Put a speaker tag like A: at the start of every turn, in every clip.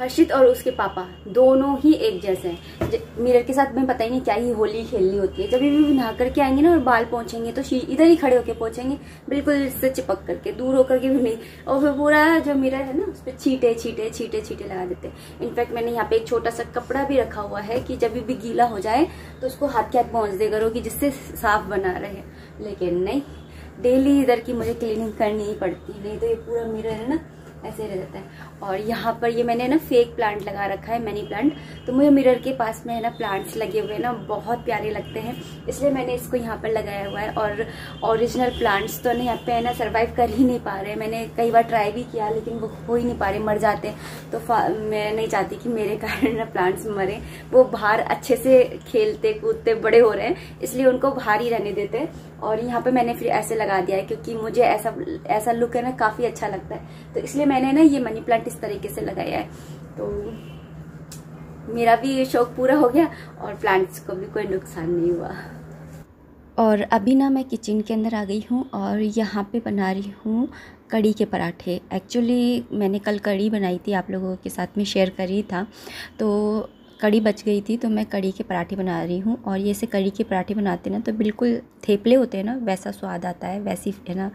A: हर्षित और उसके पापा दोनों ही एक जैसे हैं। मिरर के साथ में पता ही नहीं क्या ही होली खेलनी होती है। जब भी नहा करके आएंगे ना और बाल पहुंचेंगे तो इधर ही खड़े होके पहुंचेंगे, बिल्कुल इससे चिपक करके, दूर होकर के भी नहीं। और फिर पूरा जो मिरर है ना उस पर छींटे छींटे छींटे छींटे लगा देते हैं। इनफैक्ट मैंने यहाँ पे एक छोटा सा कपड़ा भी रखा हुआ है कि जब भी गीला हो जाए तो उसको हाथ के हाथ पहुंच दे करो कि जिससे साफ बना रहे। लेकिन नहीं, डेली इधर की मुझे क्लीनिंग करनी ही पड़ती, नहीं तो ये पूरा मिरर है ना ऐसे रह जाता है। और यहाँ पर ये मैंने ना फेक प्लांट लगा रखा है, मनी प्लांट। तो मुझे मिरर के पास में है ना प्लांट्स लगे हुए ना बहुत प्यारे लगते हैं, इसलिए मैंने इसको यहाँ पर लगाया हुआ है। और ओरिजिनल प्लांट्स तो ना यहाँ पे है ना सर्वाइव कर ही नहीं पा रहे। मैंने कई बार ट्राई भी किया लेकिन वो हो ही नहीं पा रहे, मर जाते हैं। तो मैं नहीं चाहती कि मेरे कारण ना प्लांट्स मरे। वो बाहर अच्छे से खेलते कूदते बड़े हो रहे हैं, इसलिए उनको बाहर ही रहने देते हैं। और यहाँ पे मैंने फिर ऐसे लगा दिया है क्योंकि मुझे ऐसा लुक है ना काफी अच्छा लगता है। तो इसलिए मैंने ना ये मनी प्लांट इस तरीके से लगाया है। तो मेरा भी शौक पूरा हो गया और प्लांट्स को भी कोई नुकसान नहीं हुआ। और अभी ना मैं किचन के अंदर आ गई हूँ और यहाँ पे बना रही हूँ कड़ी के पराठे। एक्चुअली मैंने कल कड़ी बनाई थी, आप लोगों के साथ में शेयर करी था, तो कड़ी बच गई थी तो मैं कड़ी के पराठे बना रही हूँ। और ये से कड़ी के पराठे बनाते ना तो बिल्कुल थेपले होते हैं ना वैसा स्वाद आता है, वैसी है ना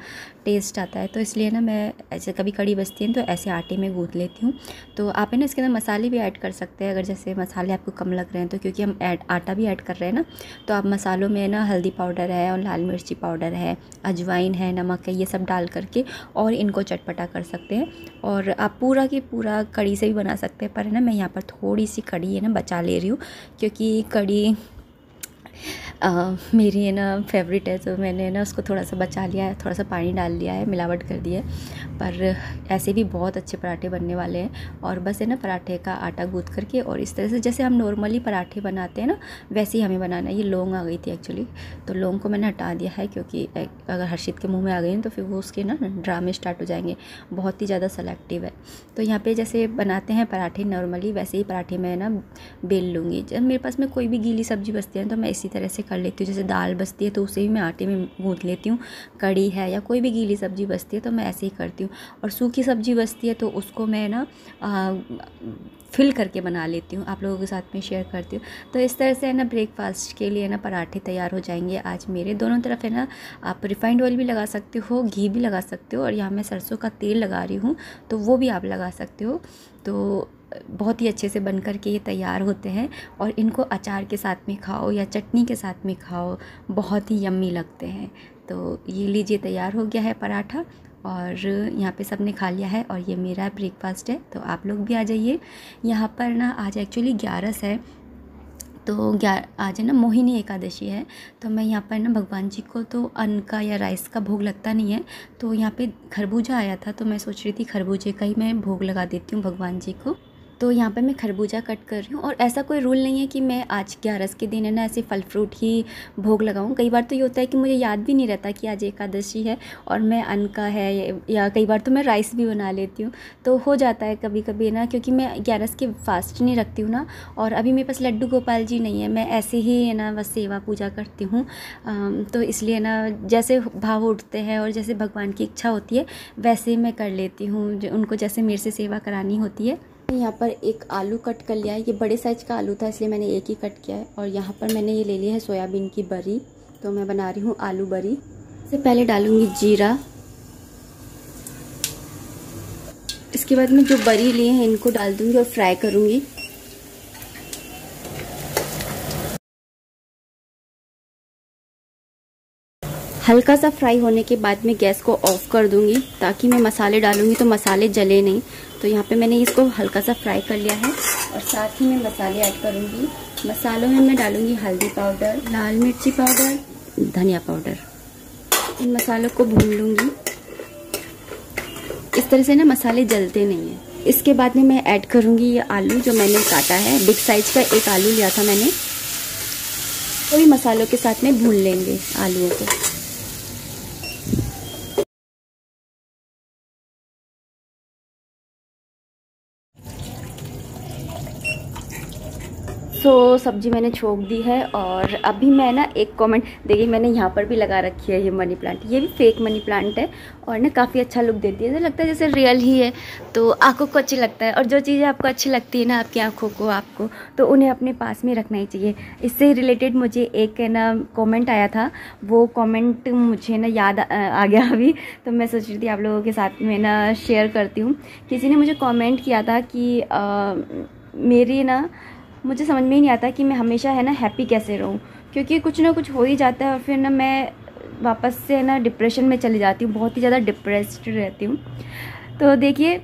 A: टेस्ट आता है। तो इसलिए ना मैं ऐसे कभी कड़ी बचती है तो ऐसे आटे में गूँथ लेती हूँ। तो आप है ना इसके अंदर मसाले भी ऐड कर सकते हैं अगर जैसे मसाले आपको कम लग रहे हैं तो, क्योंकि हम आटा भी ऐड कर रहे हैं ना। तो आप मसालों में ना हल्दी पाउडर है और लाल मिर्ची पाउडर है, अजवाइन है, नमक है, ये सब डाल करके और इनको चटपटा कर सकते हैं। और आप पूरा की पूरा कड़ी से भी बना सकते हैं, पर है ना मैं यहाँ पर थोड़ी सी कड़ी है ना बचा ले रही हूँ क्योंकि कड़ी मेरी है ना फेवरेट है। तो मैंने ना उसको थोड़ा सा बचा लिया है, थोड़ा सा पानी डाल दिया है, मिलावट कर दिया है। पर ऐसे भी बहुत अच्छे पराठे बनने वाले हैं। और बस है ना पराठे का आटा गूँथ करके और इस तरह से जैसे हम नॉर्मली पराठे बनाते हैं ना वैसे ही हमें बनाना है। ये लौंग आ गई थी एक्चुअली, तो लौंग को मैंने हटा दिया है क्योंकि अगर हर्षित के मुँह में आ गई तो फिर वो उसके ना ड्रामे स्टार्ट हो जाएंगे, बहुत ही ज़्यादा सेलेक्टिव है। तो यहाँ पर जैसे बनाते हैं पराठे नॉर्मली वैसे ही पराठे मैं ना बेल लूँगी। जब मेरे पास में कोई भी गीली सब्ज़ी बचती है तो मैं इसी तरह से कर लेती हूँ। जैसे दाल बचती है तो उसे भी मैं आटे में गूँथ लेती हूँ, कड़ी है या कोई भी गीली सब्ज़ी बचती है तो मैं ऐसे ही करती हूँ। और सूखी सब्ज़ी बचती है तो उसको मैं ना फिल करके बना लेती हूँ, आप लोगों के साथ में शेयर करती हूँ। तो इस तरह से है ना ब्रेकफास्ट के लिए ना पराठे तैयार हो जाएंगे आज मेरे। दोनों तरफ है ना आप रिफाइंड ऑयल भी लगा सकते हो, घी भी लगा सकते हो, और यहाँ मैं सरसों का तेल लगा रही हूँ तो वो भी आप लगा सकते हो। तो बहुत ही अच्छे से बन कर के ये तैयार होते हैं और इनको अचार के साथ में खाओ या चटनी के साथ में खाओ, बहुत ही यम्मी लगते हैं। तो ये लीजिए तैयार हो गया है पराठा और यहाँ पे सबने खा लिया है और ये मेरा ब्रेकफास्ट है। तो आप लोग भी आ जाइए। यहाँ पर ना आज एक्चुअली 11 है, तो आज है ना मोहिनी एकादशी है। तो मैं यहाँ पर ना भगवान जी को तो अन्न का या राइस का भोग लगता नहीं है, तो यहाँ पे खरबूजा आया था तो मैं सोच रही थी खरबूजे का ही मैं भोग लगा देती हूँ भगवान जी को। तो यहाँ पे मैं खरबूजा कट कर रही हूँ। और ऐसा कोई रूल नहीं है कि मैं आज 11 के दिन है ना ऐसे फल फ्रूट ही भोग लगाऊँ। कई बार तो ये होता है कि मुझे याद भी नहीं रहता कि आज एकादशी है और मैं अन्न का है, या कई बार तो मैं राइस भी बना लेती हूँ। तो हो जाता है कभी कभी ना, क्योंकि मैं 11 के फास्ट नहीं रखती हूँ ना। और अभी मेरे पास लड्डू गोपाल जी नहीं है, मैं ऐसे ही है ना बस सेवा पूजा करती हूँ। तो इसलिए ना जैसे भाव उठते हैं और जैसे भगवान की इच्छा होती है वैसे मैं कर लेती हूँ, उनको जैसे मेरे से सेवा करानी होती है। यहाँ पर एक आलू कट कर लिया है, ये बड़े साइज का आलू था इसलिए मैंने एक ही कट किया है। और यहाँ पर मैंने ये ले लिया है सोयाबीन की बरी, तो मैं बना रही हूँ आलू बरी। इससे पहले डालूंगी जीरा, इसके बाद में जो बरी लिए हैं इनको डाल दूंगी और फ्राई करूंगी। हल्का सा फ्राई होने के बाद में गैस को ऑफ कर दूंगी ताकि मैं मसाले डालूंगी तो मसाले जले नहीं। तो यहाँ पे मैंने इसको हल्का सा फ्राई कर लिया है और साथ ही मैं मसाले ऐड करूंगी। मसालों में मैं डालूंगी हल्दी पाउडर, लाल मिर्ची पाउडर, धनिया पाउडर। इन मसालों को भून लूंगी, इस तरह से ना मसाले जलते नहीं है। इसके बाद में मैं ऐड करूंगी ये आलू जो मैंने काटा है, बिग साइज का एक आलू लिया था मैंने। तो भी मसालों के साथ में भून लेंगे आलूओं को। सब्जी मैंने छोंक दी है और अभी मैं ना एक कमेंट देखिए, मैंने यहाँ पर भी लगा रखी है ये मनी प्लांट। ये भी फेक मनी प्लांट है और ना काफ़ी अच्छा लुक देती है, ऐसा लगता है जैसे रियल ही है, तो आंखों को अच्छी लगता है। और जो चीज़ें आपको अच्छी लगती है ना आपकी आंखों को, आपको, तो उन्हें अपने पास में रखना ही चाहिए। इससे रिलेटेड मुझे एक ना कॉमेंट आया था, वो कॉमेंट मुझे ना याद आ गया अभी, तो मैं सोच रही थी आप लोगों के साथ में ना शेयर करती हूँ। किसी ने मुझे कॉमेंट किया था कि मेरी ना, मुझे समझ में ही नहीं आता कि मैं हमेशा है ना हैप्पी कैसे रहूं, क्योंकि कुछ ना कुछ हो ही जाता है और फिर ना मैं वापस से ना डिप्रेशन में चली जाती हूँ, बहुत ही ज़्यादा डिप्रेस्ड रहती हूँ। तो देखिए,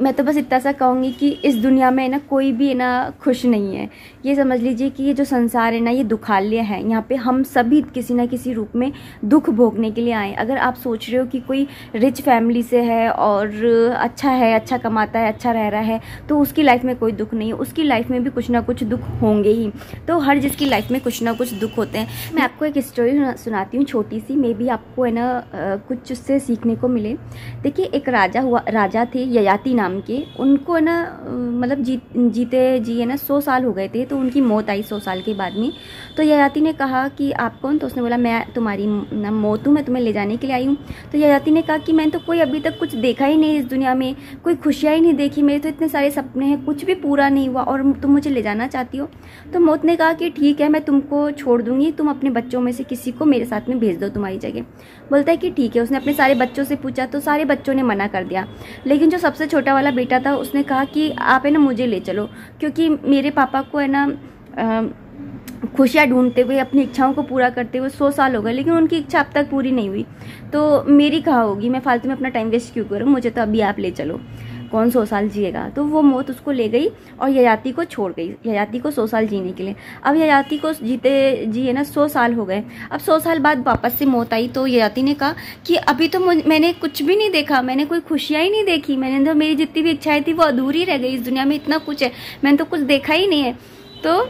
A: मैं तो बस इतना सा कहूँगी कि इस दुनिया में ना कोई भी ना खुश नहीं है। ये समझ लीजिए कि ये जो संसार है ना, ये दुखालय है। यहाँ पे हम सभी किसी ना किसी रूप में दुख भोगने के लिए आए। अगर आप सोच रहे हो कि कोई रिच फैमिली से है और अच्छा है, अच्छा कमाता है, अच्छा रह रहा है, तो उसकी लाइफ में कोई दुख नहीं है। उसकी लाइफ में भी कुछ ना कुछ दुख होंगे ही। तो हर जिसकी लाइफ में कुछ ना कुछ दुख होते हैं। मैं आपको एक स्टोरी सुनाती हूँ छोटी सी, मे बी आपको है ना कुछ उससे सीखने को मिले। देखिए, एक राजा थे ययाति नाम के। उनको है ना मतलब जीते जी है ना 100 साल हो गए थे, तो उनकी मौत आई 100 साल के बाद में। तो ययाति ने कहा कि आप कौन? तो उसने बोला मैं तुम्हारी मौत हूँ, मैं तुम्हें ले जाने के लिए आई हूँ। तो ययाति ने कहा कि मैंने तो कोई अभी तक कुछ देखा ही नहीं इस दुनिया में, कोई खुशियाँ ही नहीं देखी, मेरे तो इतने सारे सपने हैं, कुछ भी पूरा नहीं हुआ और तुम मुझे ले जाना चाहती हो। तो मौत ने कहा कि ठीक है, मैं तुमको छोड़ दूंगी, तुम अपने बच्चों में से किसी को मेरे साथ में भेज दो तुम्हारी जगह। बोलता है कि ठीक है। उसने अपने सारे बच्चों से पूछा तो सारे बच्चों ने मना कर दिया, लेकिन जो सबसे छोटा वाला बेटा था उसने कहा कि आप है ना मुझे ले चलो, क्योंकि मेरे पापा को है ना खुशियाँ ढूंढते हुए, अपनी इच्छाओं को पूरा करते हुए 100 साल हो गए, लेकिन उनकी इच्छा अब तक पूरी नहीं हुई, तो मेरी कहाँ होगी? मैं फालतू में अपना टाइम वेस्ट क्यों करूँ? मुझे तो अभी आप ले चलो, कौन 100 साल जिएगा। तो वो मौत उसको ले गई और ययाति को छोड़ गई, ययाति को 100 साल जीने के लिए। अब ययाति को जीते जी है ना 100 साल हो गए। अब 100 साल बाद वापस से मौत आई, तो ययाति ने कहा कि अभी तो मैंने कुछ भी नहीं देखा, मैंने कोई खुशियाँ ही नहीं देखी, मैंने तो मेरी जितनी भी इच्छाएं थी वो अधूरी रह गई। इस दुनिया में इतना कुछ है, मैंने तो कुछ देखा ही नहीं है। तो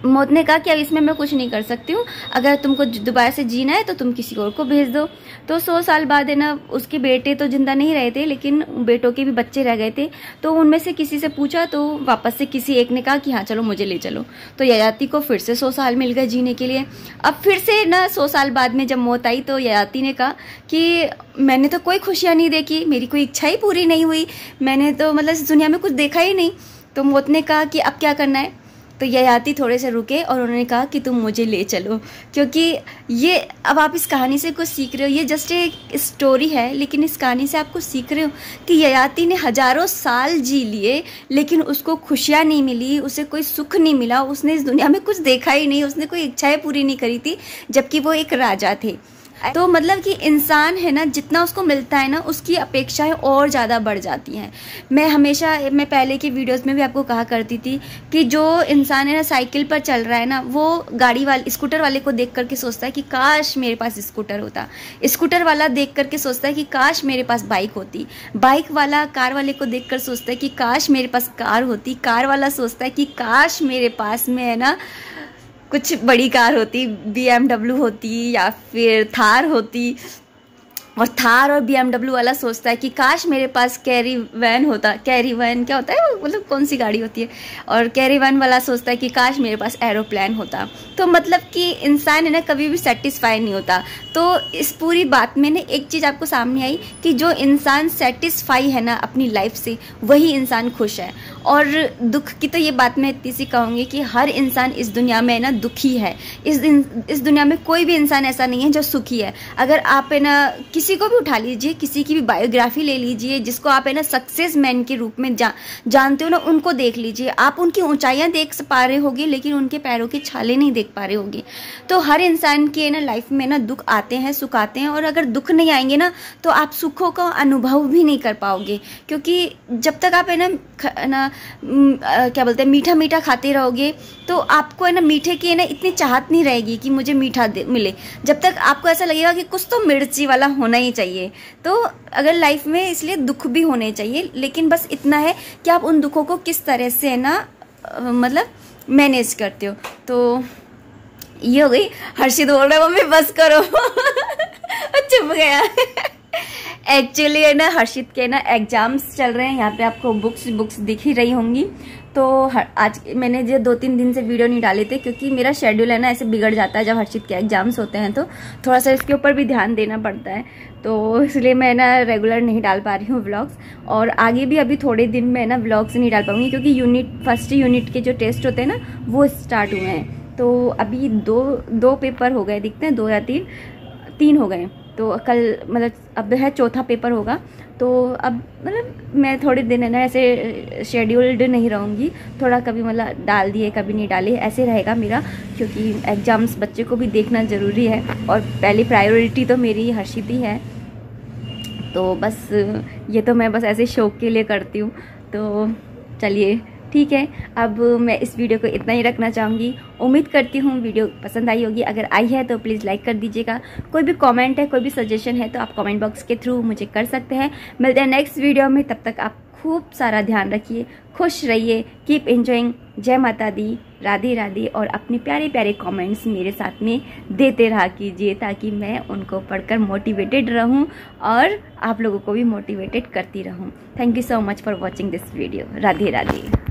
A: मौत ने कहा कि अब इसमें मैं कुछ नहीं कर सकती हूँ, अगर तुमको दोबारा से जीना है तो तुम किसी और को भेज दो। तो 100 साल बाद है ना उसके बेटे तो जिंदा नहीं रहे थे, लेकिन बेटों के भी बच्चे रह गए थे। तो उनमें से किसी से पूछा तो वापस से किसी एक ने कहा कि हाँ चलो मुझे ले चलो। तो ययाति को फिर से 100 साल मिल गए जीने के लिए। अब फिर से ना 100 साल बाद में जब मौत आई तो ययाति ने कहा कि मैंने तो कोई खुशियाँ नहीं देखी, मेरी कोई इच्छा ही पूरी नहीं हुई, मैंने तो मतलब इस दुनिया में कुछ देखा ही नहीं। तो मौत ने कहा कि अब क्या करना है? तो ययाति थोड़े से रुके और उन्होंने कहा कि तुम मुझे ले चलो, क्योंकि ये अब आप इस कहानी से कुछ सीख रहे हो। ये जस्ट एक स्टोरी है, लेकिन इस कहानी से आप कुछ सीख रहे हो कि ययाति ने हजारों साल जी लिए, लेकिन उसको खुशियाँ नहीं मिली, उसे कोई सुख नहीं मिला, उसने इस दुनिया में कुछ देखा ही नहीं, उसने कोई इच्छाएं पूरी नहीं करी थी, जबकि वो एक राजा थे। तो मतलब कि इंसान है ना, जितना उसको मिलता है ना उसकी अपेक्षाएं और ज़्यादा बढ़ जाती हैं। मैं पहले की वीडियोस में भी आपको कहा करती थी कि जो इंसान है ना साइकिल पर चल रहा है ना, वो स्कूटर वाले को देख करके सोचता है कि काश मेरे पास स्कूटर होता, स्कूटर वाला देख करके सोचता है कि काश मेरे पास बाइक होती, बाइक वाला कार वाले को देख कर सोचता है कि काश मेरे पास कार होती, कार वाला सोचता है कि काश मेरे पास में है ना कुछ बड़ी कार होती, BMW होती या फिर थार होती। और थार और BMW वाला सोचता है कि काश मेरे पास कैरी वैन होता। कैरी वैन क्या होता है? मतलब कौन सी गाड़ी होती है? और कैरी वैन वाला सोचता है कि काश मेरे पास एरोप्लेन होता। तो मतलब कि इंसान है ना कभी भी सेटिस्फाई नहीं होता। तो इस पूरी बात में ना एक चीज़ आपको सामने आई कि जो इंसान सेटिस्फाई है ना अपनी लाइफ से, वही इंसान खुश है। और दुख की तो ये बात मैं इतनी सी कहूँगी कि हर इंसान इस दुनिया में ना दुखी है। इस दुनिया में कोई भी इंसान ऐसा नहीं है जो सुखी है। अगर आप है ना किसी को भी उठा लीजिए, किसी की भी बायोग्राफी ले लीजिए, जिसको आप है ना सक्सेस मैन के रूप में जानते हो ना, उनको देख लीजिए। आप उनकी ऊंचाइयां देख पा रहे होगे, लेकिन उनके पैरों के छाले नहीं देख पा रहे होगे। तो हर इंसान के ना लाइफ में ना दुख आते हैं, सुख आते हैं, और अगर दुख नहीं आएंगे ना तो आप सुखों का अनुभव भी नहीं कर पाओगे। क्योंकि जब तक आप है ना क्या बोलते हैं मीठा मीठा खाते रहोगे, तो आपको है ना मीठे की है ना इतनी चाहत नहीं रहेगी कि मुझे मीठा मिले। जब तक आपको ऐसा लगेगा कि कुछ तो मिर्ची वाला होना ही चाहिए। तो अगर लाइफ में इसलिए दुख भी होने चाहिए, लेकिन बस इतना है कि आप उन दुखों को किस तरह से है ना मतलब मैनेज करते हो। तो ये हो गई। हर्षित बोल रहा है मम्मी बस करो चुप गया एक्चुअली है ना हर्षित के ना एग्जाम्स चल रहे हैं। यहाँ पे आपको बुक्स दिख ही रही होंगी। तो आज मैंने जो 2-3 दिन से वीडियो नहीं डाले थे क्योंकि मेरा शेड्यूल है ना ऐसे बिगड़ जाता है जब हर्षित के एग्जाम्स होते हैं, तो थोड़ा सा इसके ऊपर भी ध्यान देना पड़ता है, तो इसलिए मैं ना रेगुलर नहीं डाल पा रही हूँ व्लॉग्स। और आगे भी अभी थोड़े दिन में ना व्लॉग्स नहीं डाल पाऊँगी क्योंकि फर्स्ट यूनिट के जो टेस्ट होते हैं ना वो स्टार्ट हुए हैं। तो अभी दो पेपर हो गए दिखते हैं, 2 या 3 हो गए। तो कल मतलब अब है चौथा पेपर होगा, तो अब मतलब मैं थोड़े दिन है ना ऐसे शेड्यूल्ड नहीं रहूँगी, थोड़ा कभी मतलब डाल दिए कभी नहीं डाले ऐसे रहेगा मेरा, क्योंकि एग्ज़ाम्स बच्चे को भी देखना ज़रूरी है और पहली प्रायोरिटी तो मेरी हर्षित ही है। तो बस ये तो मैं बस ऐसे शौक के लिए करती हूँ। तो चलिए ठीक है, अब मैं इस वीडियो को इतना ही रखना चाहूँगी। उम्मीद करती हूँ वीडियो पसंद आई होगी, अगर आई है तो प्लीज़ लाइक कर दीजिएगा। कोई भी कमेंट है, कोई भी सजेशन है तो आप कमेंट बॉक्स के थ्रू मुझे कर सकते हैं। मिलते हैं नेक्स्ट वीडियो में, तब तक आप खूब सारा ध्यान रखिए, खुश रहिए, कीप एंजॉइंग। जय माता दी, राधे राधे। और अपने प्यारे प्यारे कमेंट्स मेरे साथ में देते रहा कीजिए ताकि मैं उनको पढ़कर मोटिवेटेड रहूं और आप लोगों को भी मोटिवेटेड करती रहूं। Thank you so much for watching this video. Radhe Radhe.